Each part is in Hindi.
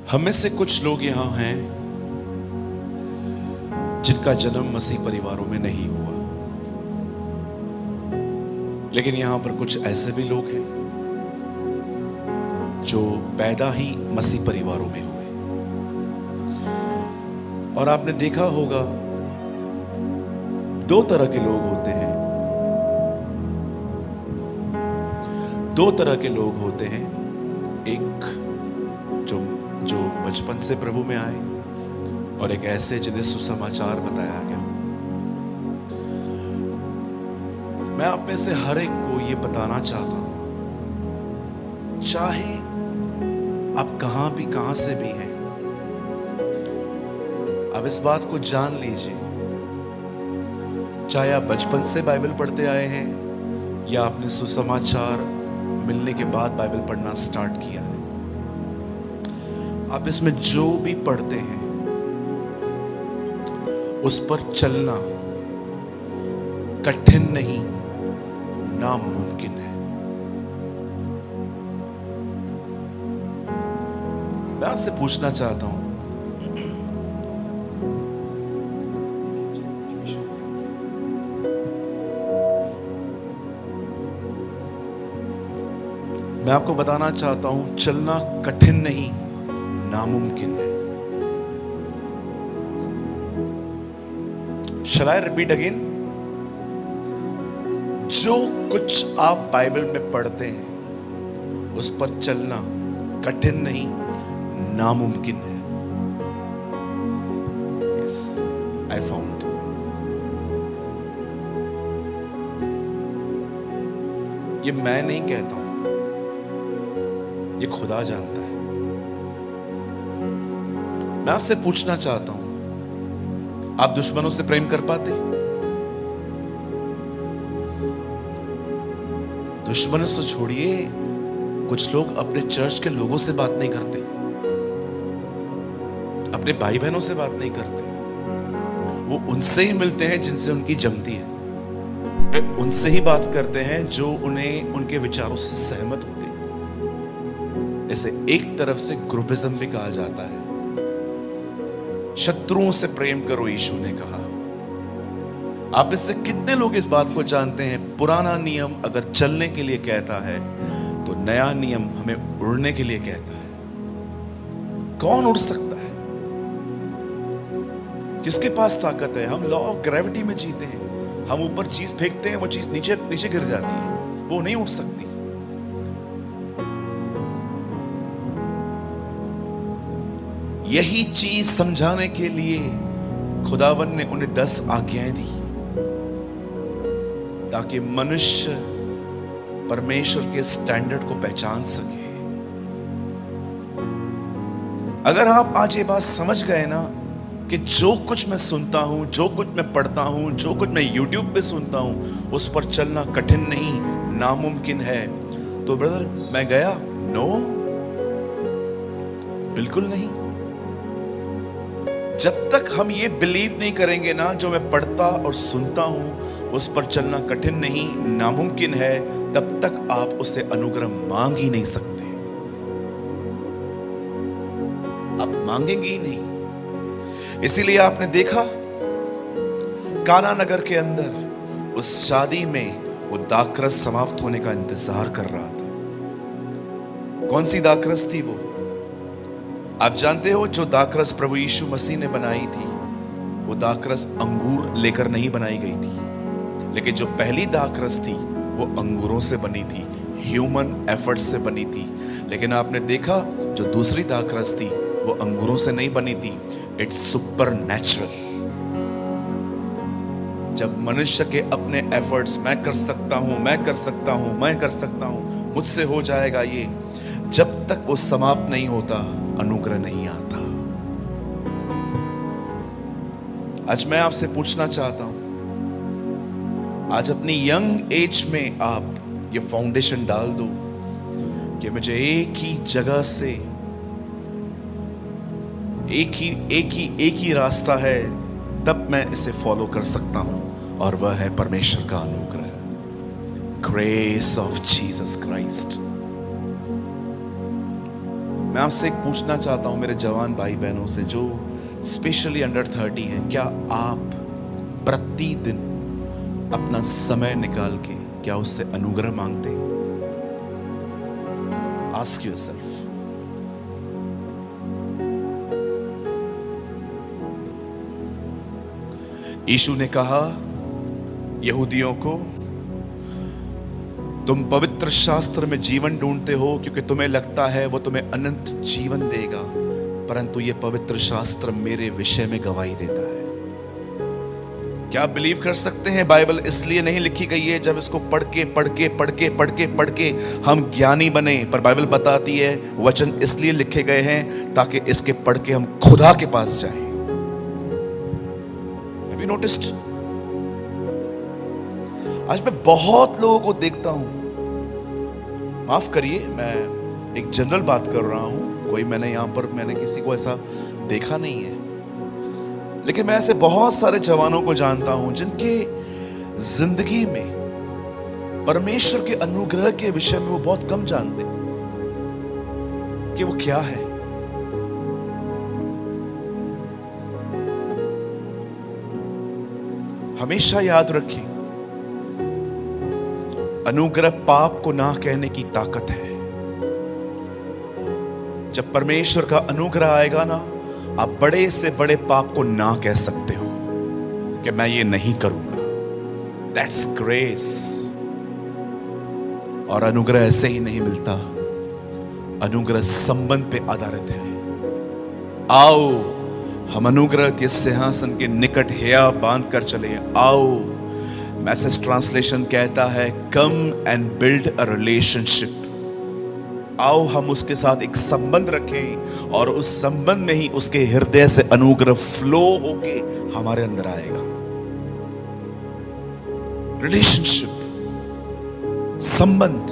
हम में से कुछ लोग यहाँ हैं जिनका जन्म मसीह परिवारों में नहीं हुआ, लेकिन यहाँ पर कुछ ऐसे भी लोग हैं जो पैदा ही मसीह परिवारों में हुए। और आपने देखा होगा दो तरह के लोग होते हैं, दो तरह के लोग होते हैं। एक जो बचपन से प्रभु में आए और एक ऐसे जिन्हें सुसमाचार बताया गया। मैं आप में से हर एक को यह बताना चाहता हूं, चाहे आप कहां से भी हैं, आप इस बात को जान लीजिए, चाहे आप बचपन से बाइबल पढ़ते आए हैं या आपने सुसमाचार मिलने के बाद बाइबल पढ़ना स्टार्ट किया है, आप इसमें जो भी पढ़ते हैं उस पर चलना कठिन नहीं, नामुमकिन है। मैं आपसे पूछना चाहता हूं, मैं आपको बताना चाहता हूं, चलना कठिन नहीं, नामुमकिन है। Shall I repeat again? जो कुछ आप बाइबल में पढ़ते हैं उस पर चलना कठिन नहीं, नामुमकिन है। Yes, I found. ये मैं नहीं कहता हूं, ये खुदा जानता है। मैं आपसे पूछना चाहता हूं, आप दुश्मनों से प्रेम कर पाते? दुश्मनों से छोड़िए, कुछ लोग अपने चर्च के लोगों से बात नहीं करते, अपने भाई बहनों से बात नहीं करते। वो उनसे ही मिलते हैं जिनसे उनकी जमती है, वे उनसे ही बात करते हैं जो उन्हें उनके विचारों से सहमत होते हैं। इसे एक तरफ से ग्रुपिज्म भी कहा जाता है। शत्रुओं से प्रेम करो, यीशु ने कहा। आप इससे कितने लोग इस बात को जानते हैं, पुराना नियम अगर चलने के लिए कहता है तो नया नियम हमें उड़ने के लिए कहता है। कौन उड़ सकता है? किसके पास ताकत है? हम लॉ ऑफ ग्रेविटी में जीते हैं। हम ऊपर चीज फेंकते हैं, वो चीज नीचे नीचे गिर जाती है, वो नहीं उड़ सकती। यही चीज समझाने के लिए खुदावन ने उन्हें 10 आज्ञाएं दी, ताकि मनुष्य परमेश्वर के स्टैंडर्ड को पहचान सके। अगर आप आज ये बात समझ गए ना कि जो कुछ मैं सुनता हूं, जो कुछ मैं पढ़ता हूं, जो कुछ मैं YouTube पे सुनता हूं, उस पर चलना कठिन नहीं, नामुमकिन है, तो ब्रदर मैं गया? नो, बिल्कुल नहीं। जब तक हम ये बिलीव नहीं करेंगे ना, जो मैं पढ़ता और सुनता हूं उस पर चलना कठिन नहीं, नामुमकिन है, तब तक आप उससे अनुग्रह मांग ही नहीं सकते। आप मांगेंगे ही नहीं। इसीलिए आपने देखा काना नगर के अंदर उस शादी में वो दाखरस समाप्त होने का इंतजार कर रहा था। कौन सी दाखरस थी वो? आप जानते हो, जो दाखरस प्रभु यीशु मसीह ने बनाई थी, वो दाखरस अंगूर लेकर नहीं बनाई गई थी, लेकिन जो पहली दाखरस थी वो अंगूरों से बनी थी, ह्यूमन एफर्ट से बनी थी। लेकिन आपने देखा जो दूसरी दाखरस थी वो अंगूरों से नहीं बनी थी, इट्स सुपरनैचुरल। जब मनुष्य के अपने एफर्ट्स, मैं कर सकता हूं, मैं कर सकता हूं, मैं कर सकता हूं, मुझसे हो जाएगा ये, जब तक वो समाप्त नहीं होता, अनुग्रह नहीं आता। आज मैं आपसे पूछना चाहता हूं, आज अपनी यंग एज में आप ये फाउंडेशन डाल दो कि मुझे एक ही जगह से, एक ही रास्ता है, तब मैं इसे फॉलो कर सकता हूं, और वह है परमेश्वर का अनुग्रह, ग्रेस ऑफ जीसस क्राइस्ट। मैं आपसे एक पूछना चाहता हूं मेरे जवान भाई बहनों से जो स्पेशली अंडर 30 हैं, क्या आप प्रतिदिन अपना समय निकाल के क्या उससे अनुग्रह मांगते हैं? Ask yourself. यीशु ने कहा यहूदियों को, तुम पवित्र शास्त्र में जीवन ढूंढते हो क्योंकि तुम्हें लगता है वो तुम्हें अनंत जीवन देगा, परंतु ये पवित्र शास्त्र मेरे विषय में गवाही देता है। क्या आप बिलीव कर सकते हैं बाइबल इसलिए नहीं लिखी गई है जब इसको पढ़ के हम ज्ञानी बने, पर बाइबल बताती है वचन इसलिए लिखे गए हैं ताकि इसके पढ़ के हम खुदा के पास जाएं। Have you noticed? आज मैं बहुत लोगों को देखता हूं, माफ करिए मैं एक जनरल बात कर रहा हूं, कोई मैंने किसी को ऐसा देखा नहीं है, लेकिन मैं ऐसे बहुत सारे जवानों को जानता हूं जिनके जिंदगी में परमेश्वर के अनुग्रह के विषय में वो बहुत कम जानते कि वो क्या है। हमेशा याद रखिए, अनुग्रह पाप को ना कहने की ताकत है। जब परमेश्वर का अनुग्रह आएगा ना, आप बड़े से बड़े पाप को ना कह सकते हो कि मैं ये नहीं करूंगा। That's grace. और अनुग्रह ऐसे ही नहीं मिलता, अनुग्रह संबंध पे आधारित है। आओ हम अनुग्रह के सिंहासन के निकट हिया बांध कर चले। आओ, मैसेज ट्रांसलेशन कहता है come and build a relationship. आओ हम उसके साथ एक संबंध रखें और उस संबंध में ही उसके हृदय से अनुग्रह फ्लो होके हमारे अंदर आएगा। रिलेशनशिप, संबंध।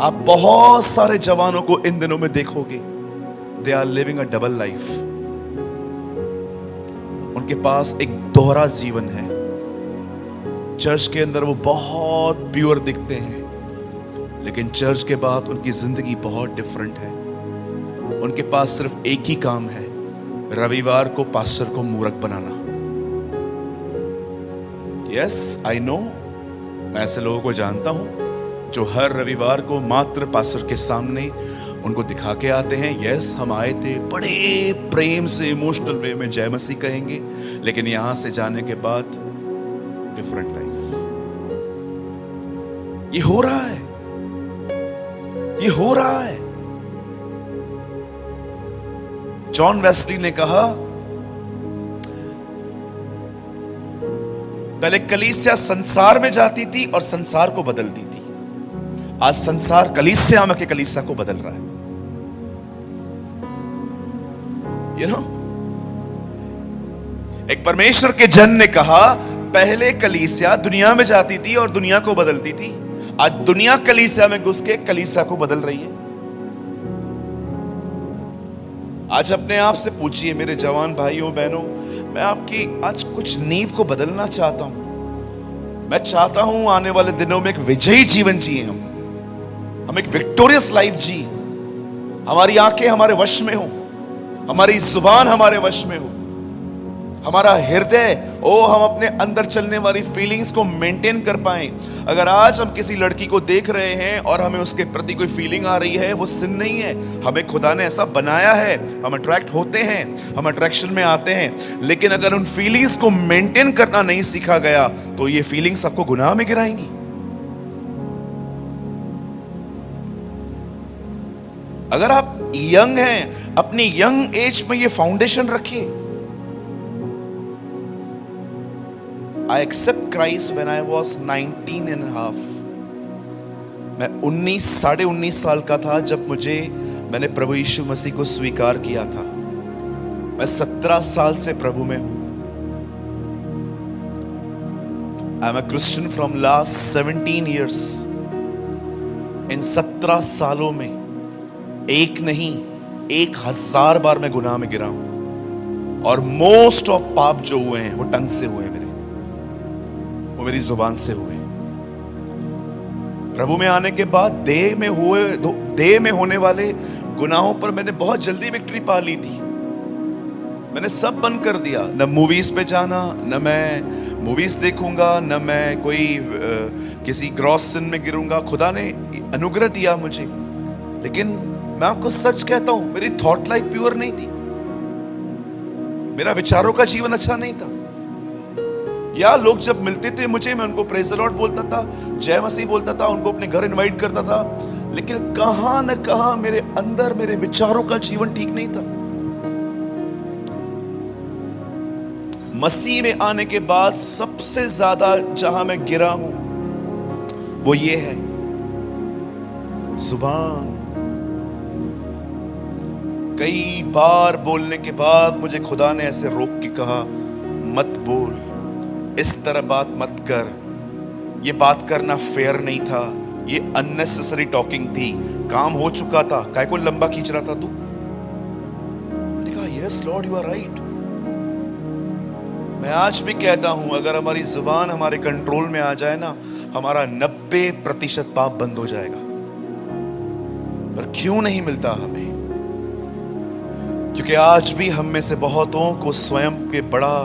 आप बहुत सारे जवानों को इन दिनों में देखोगे, they are living a double life. उनके पास एक दोहरा जीवन है। चर्च के अंदर वो बहुत प्योर दिखते हैं, लेकिन चर्च के बाद उनकी जिंदगी बहुत डिफरेंट है। उनके पास सिर्फ एक ही काम है, रविवार को पास्टर को मूर्ख बनाना। यस आई नो, मैं ऐसे लोगों को जानता हूं जो हर रविवार को मात्र पास्टर के सामने उनको दिखा के आते हैं, यस हम आए थे, बड़े प्रेम से इमोशनल वे में जय मसीह कहेंगे, लेकिन यहां से जाने के बाद डिफरेंट लाइफ। ये हो रहा है, ये हो रहा है। जॉन वेस्ली ने कहा, पहले कलीसिया संसार में जाती थी और संसार को बदलती थी, आज संसार कलीसिया में के कलीसिया को बदल रहा है। You know? एक परमेश्वर के जन ने कहा, पहले कलीसिया दुनिया में जाती थी और दुनिया को बदलती थी, आज दुनिया कलीसिया में घुस के कलीसिया को बदल रही है। आज अपने आप से पूछिए मेरे जवान भाइयों बहनों, मैं आपकी आज कुछ नींव को बदलना चाहता हूं। मैं चाहता हूं आने वाले दिनों में एक विजयी जीवन जिए, हम एक विक्टोरियस लाइफ जी। हमारी आंखें हमारे वश में हो, हमारी जुबान हमारे वश में हो, हमारा हृदय, हम अपने अंदर चलने वाली फीलिंग्स को मेंटेन कर पाएं। अगर आज हम किसी लड़की को देख रहे हैं और हमें उसके प्रति कोई फीलिंग आ रही है, वो सिन नहीं है, हमें खुदा ने ऐसा बनाया है, हम अट्रैक्ट होते हैं, हम अट्रैक्शन में आते हैं। लेकिन अगर उन फीलिंग्स को मेंटेन करना नहीं सीखा गया तो ये फीलिंग्स आपको गुनाह में गिराएंगी। अगर आप यंग हैं, अपनी यंग एज में ये फाउंडेशन रखिए। I accept Christ when I was 19 and a half. मैं 19 साल का था जब मैंने प्रभु यीशु मसीह को स्वीकार किया था। मैं 17 साल से प्रभु में हूं। I'm a Christian from last 17 years. इन 17 सालों में एक नहीं 1000 बार मैं गुनाह में गिरा हूं, और मोस्ट ऑफ पाप जो हुए हैं वो टंग से हुए, मेरी जुबान से हुए। प्रभु में आने के बाद देह में होने वाले गुनाहों पर मैंने बहुत जल्दी विक्ट्री पा ली थी। मैंने सब बंद कर दिया, न मूवीज पे जाना, न मैं मूवीज देखूंगा, न मैं कोई किसी ग्रॉस सिन में गिरूंगा। खुदा ने अनुग्रह दिया मुझे, लेकिन मैं आपको सच कहता हूं, मेरी थॉट लाइफ प्योर नहीं थी, मेरा विचारों का जीवन अच्छा नहीं था। या लोग जब मिलते थे मुझे, मैं उनको प्रेज द लॉर्ड बोलता था, जय मसीह बोलता था, उनको अपने घर इनवाइट करता था, लेकिन कहां न कहां मेरे अंदर मेरे विचारों का जीवन ठीक नहीं था। मसीह में आने के बाद सबसे ज्यादा जहां मैं गिरा हूं वो ये है, जुबान। कई बार बोलने के बाद मुझे खुदा ने ऐसे रोक के कहा, मत बोल, इस तरह बात मत कर, ये बात करना फेयर नहीं था, ये अननेसेसरी टॉकिंग थी, काम हो चुका था, काय को लंबा खींच रहा था तू। मैंने कहा yes lord you are right. मैं आज भी कहता हूं, अगर हमारी जुबान हमारे कंट्रोल में आ जाए ना, हमारा 90% पाप बंद हो जाएगा। पर क्यों नहीं मिलता हमें? क्योंकि आज भी हम में से बहुतों को स्वयं के बड़ा